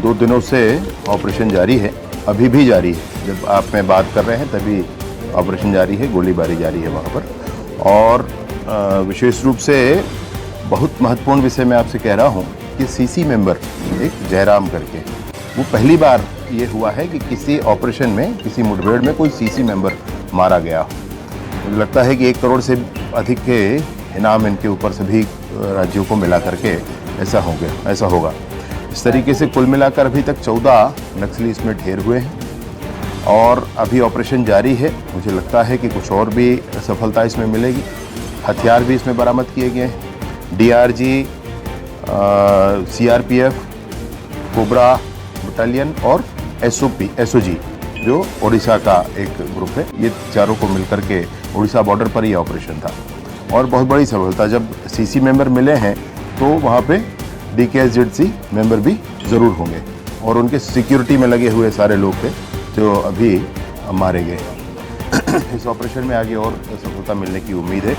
2 दिनों से ऑपरेशन जारी है, अभी भी जारी है। जब आप मैं बात कर रहे हैं तभी ऑपरेशन जारी है, गोलीबारी जारी है वहाँ पर। और विशेष रूप से बहुत महत्वपूर्ण विषय मैं आपसे कह रहा हूँ कि सीसी मेंबर एक जयराम करके, वो पहली बार ये हुआ है कि किसी ऑपरेशन में, किसी मुठभेड़ में कोई सीसी मेंबर मारा गया। मुझे लगता है कि 1 करोड़ से अधिक के इनाम इनके ऊपर सभी राज्यों को मिला करके ऐसा होगा। इस तरीके से कुल मिलाकर अभी तक 14 नक्सली इसमें ढेर हुए हैं और अभी ऑपरेशन जारी है। मुझे लगता है कि कुछ और भी सफलता इसमें मिलेगी। हथियार भी इसमें बरामद किए गए हैं। डीआरजी, सीआरपीएफ, कोबरा बटालियन और एसओजी जो ओडिशा का एक ग्रुप है, ये चारों को मिलकर के ओडिशा बॉर्डर पर ही ऑपरेशन था। और बहुत बड़ी सफलता, जब सीसी मेंबर मिले हैं तो वहाँ पे डीकेएसजेडसी मेंबर भी ज़रूर होंगे और उनके सिक्योरिटी में लगे हुए सारे लोग थे जो अभी मारे गए। इस ऑपरेशन में आगे और सफलता मिलने की उम्मीद है।